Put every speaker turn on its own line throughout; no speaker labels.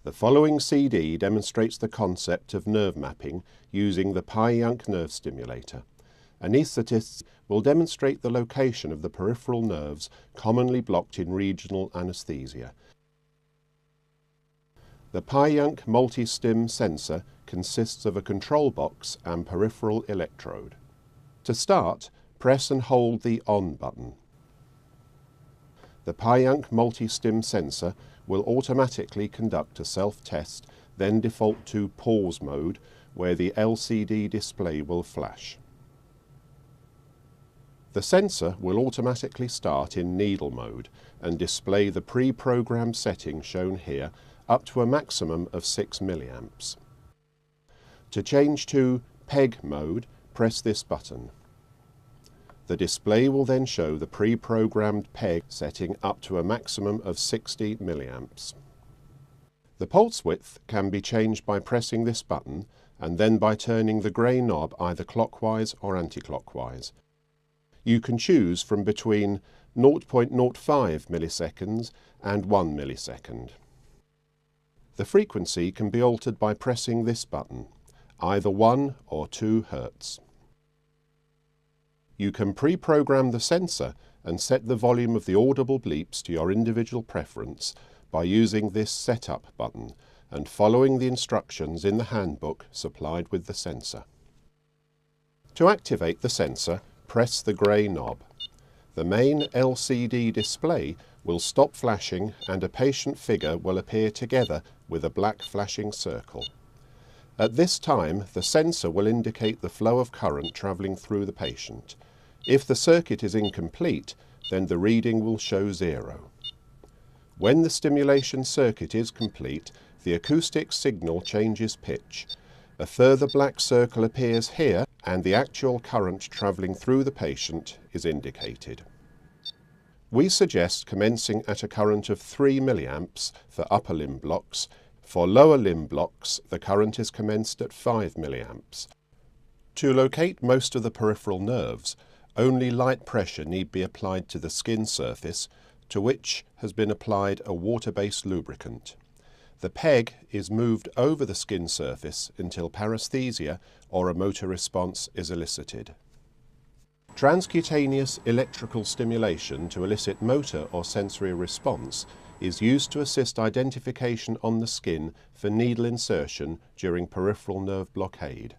The following CD demonstrates the concept of nerve mapping using the PAJUNK nerve stimulator. Anaesthetists will demonstrate the location of the peripheral nerves commonly blocked in regional anaesthesia. The PAJUNK MultiStim sensor consists of a control box and peripheral electrode. To start, press and hold the On button. The PAJUNK MultiStim sensor will automatically conduct a self-test, then default to Pause mode, where the LCD display will flash. The sensor will automatically start in needle mode and display the pre-programmed setting shown here up to a maximum of 6 milliamps. To change to PEG mode, press this button. The display will then show the pre-programmed PEG setting up to a maximum of 60 milliamps. The pulse width can be changed by pressing this button and then by turning the grey knob either clockwise or anti-clockwise. You can choose from between 0.05 milliseconds and 1 millisecond. The frequency can be altered by pressing this button, either 1 or 2 Hz. You can pre-program the sensor and set the volume of the audible bleeps to your individual preference by using this Setup button and following the instructions in the handbook supplied with the sensor. To activate the sensor, press the grey knob. The main LCD display will stop flashing and a patient figure will appear together with a black flashing circle. At this time, the sensor will indicate the flow of current travelling through the patient. If the circuit is incomplete, then the reading will show 0. When the stimulation circuit is complete, the acoustic signal changes pitch. A further black circle appears here and the actual current travelling through the patient is indicated. We suggest commencing at a current of 3 milliamps for upper limb blocks. For lower limb blocks, the current is commenced at 5 milliamps. To locate most of the peripheral nerves, only light pressure need be applied to the skin surface, to which has been applied a water-based lubricant. The PEG is moved over the skin surface until paresthesia or a motor response is elicited. Transcutaneous electrical stimulation to elicit motor or sensory response is used to assist identification on the skin for needle insertion during peripheral nerve blockade.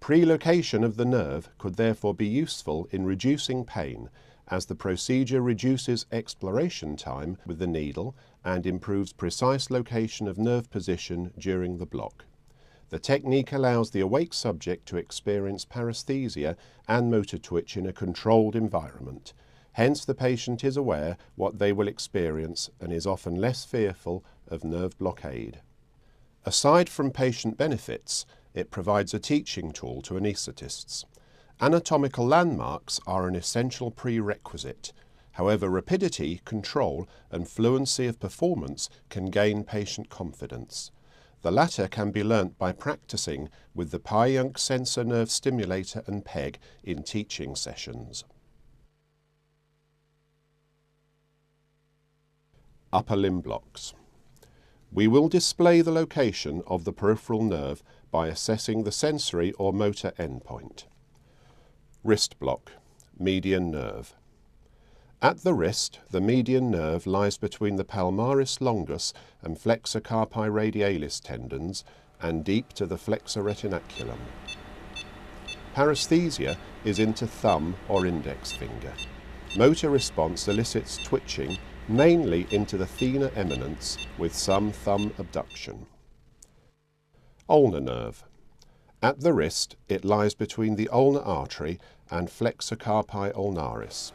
Pre-location of the nerve could therefore be useful in reducing pain, as the procedure reduces exploration time with the needle and improves precise location of nerve position during the block. The technique allows the awake subject to experience paresthesia and motor twitch in a controlled environment. Hence the patient is aware what they will experience and is often less fearful of nerve blockade. Aside from patient benefits, it provides a teaching tool to anaesthetists. Anatomical landmarks are an essential prerequisite. However, rapidity, control and fluency of performance can gain patient confidence. The latter can be learnt by practicing with the PAJUNK sensor nerve stimulator and PEG in teaching sessions. Upper limb blocks. We will display the location of the peripheral nerve by assessing the sensory or motor endpoint. Wrist block, median nerve. At the wrist, the median nerve lies between the palmaris longus and flexor carpi radialis tendons and deep to the flexor retinaculum. Paresthesia is into thumb or index finger. Motor response elicits twitching mainly into the thenar eminence with some thumb abduction. Ulnar nerve. At the wrist, it lies between the ulnar artery and flexor carpi ulnaris.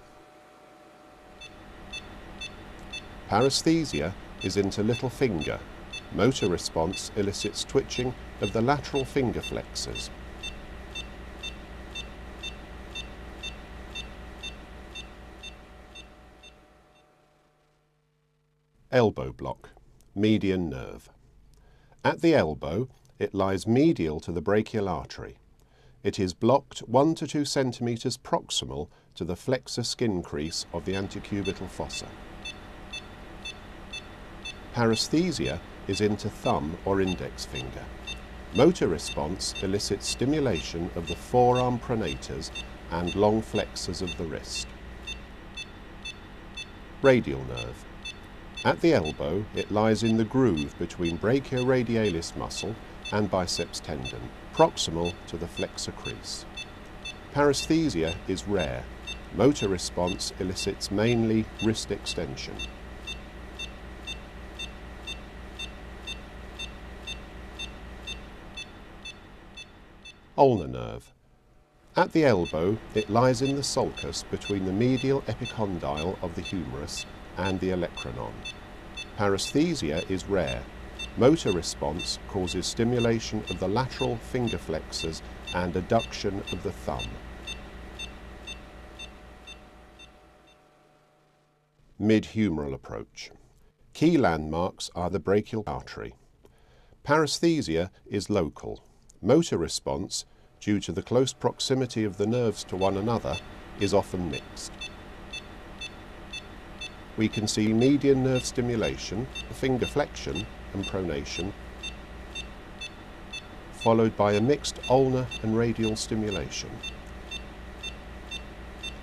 Paresthesia is into little finger. Motor response elicits twitching of the lateral finger flexors. Elbow block, median nerve. At the elbow, it lies medial to the brachial artery. It is blocked 1 to 2 centimeters proximal to the flexor skin crease of the antecubital fossa. Paresthesia is into thumb or index finger. Motor response elicits stimulation of the forearm pronators and long flexors of the wrist. Radial nerve. At the elbow, it lies in the groove between brachioradialis muscle and biceps tendon, proximal to the flexor crease. Paresthesia is rare. Motor response elicits mainly wrist extension. Ulnar nerve. At the elbow, it lies in the sulcus between the medial epicondyle of the humerus and the olecranon. Paresthesia is rare. Motor response causes stimulation of the lateral finger flexors and adduction of the thumb. Mid-humeral approach. Key landmarks are the brachial artery. Paresthesia is local. Motor response, due to the close proximity of the nerves to one another, is often mixed. We can see median nerve stimulation, finger flexion and pronation, followed by a mixed ulnar and radial stimulation.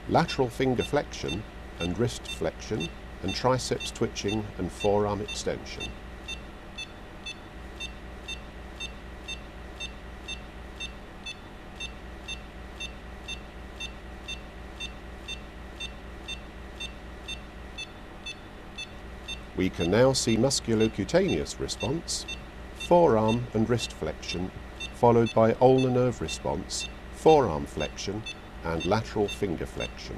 Lateral finger flexion and wrist flexion and triceps twitching and forearm extension. We can now see musculocutaneous response, forearm and wrist flexion, followed by ulnar nerve response, forearm flexion and lateral finger flexion.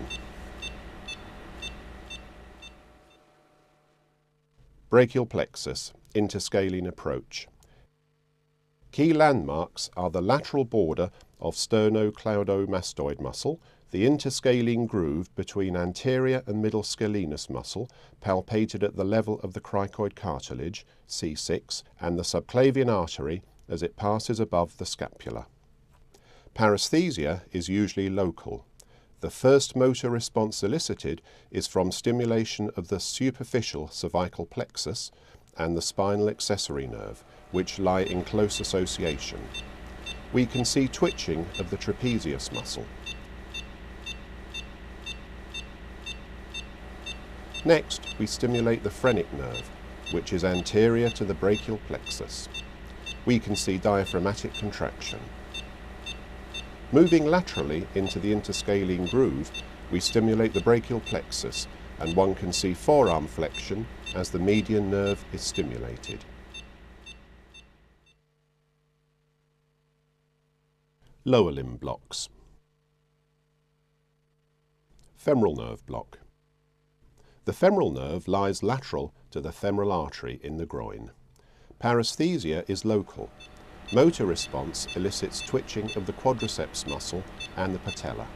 Brachial plexus, interscalene approach. Key landmarks are the lateral border of sternocleidomastoid muscle, the interscalene groove between anterior and middle scalenus muscle, palpated at the level of the cricoid cartilage, C6, and the subclavian artery as it passes above the scapula. Paresthesia is usually local. The first motor response elicited is from stimulation of the superficial cervical plexus and the spinal accessory nerve, which lie in close association. We can see twitching of the trapezius muscle. Next, we stimulate the phrenic nerve, which is anterior to the brachial plexus. We can see diaphragmatic contraction. Moving laterally into the interscalene groove, we stimulate the brachial plexus, and one can see forearm flexion as the median nerve is stimulated. Lower limb blocks. Femoral nerve block. The femoral nerve lies lateral to the femoral artery in the groin. Paresthesia is local. Motor response elicits twitching of the quadriceps muscle and the patella.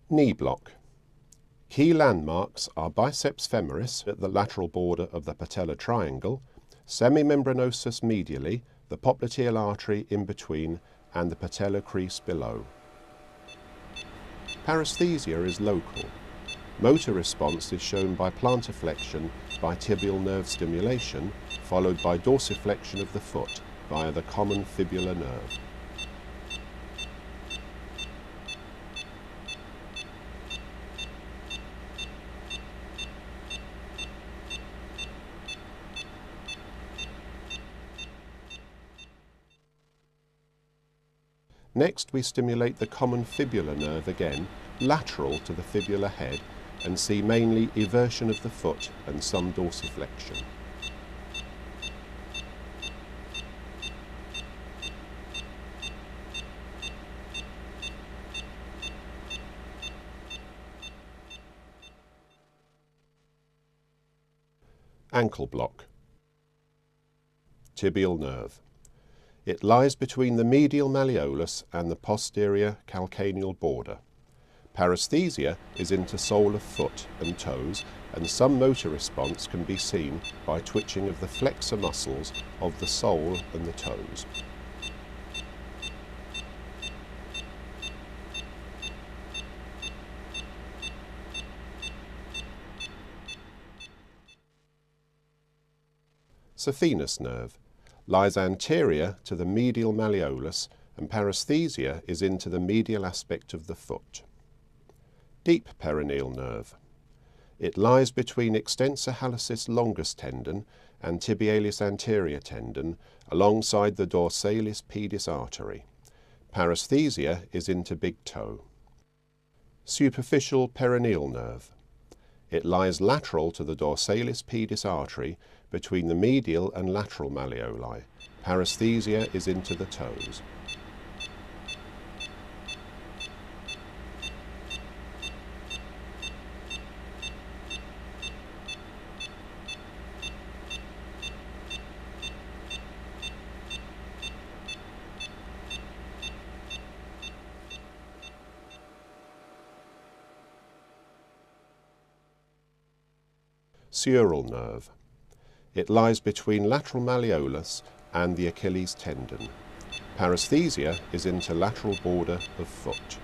Knee block. Key landmarks are biceps femoris at the lateral border of the patellar triangle, semimembranosus medially, the popliteal artery in between, and the patellar crease below. Paresthesia is local. Motor response is shown by plantar flexion by tibial nerve stimulation, followed by dorsiflexion of the foot via the common fibular nerve. Next, we stimulate the common fibular nerve again, lateral to the fibular head, and see mainly eversion of the foot and some dorsiflexion. Ankle block. Tibial nerve. It lies between the medial malleolus and the posterior calcaneal border. Paresthesia is into sole of foot and toes, and some motor response can be seen by twitching of the flexor muscles of the sole and the toes. Saphenous nerve lies anterior to the medial malleolus, and paresthesia is into the medial aspect of the foot. Deep peroneal nerve. It lies between extensor hallucis longus tendon and tibialis anterior tendon alongside the dorsalis pedis artery. Paresthesia is into big toe. Superficial peroneal nerve. It lies lateral to the dorsalis pedis artery between the medial and lateral malleoli. Paresthesia is into the toes. Sural nerve. It lies between lateral malleolus and the Achilles tendon. Paresthesia is into lateral border of foot.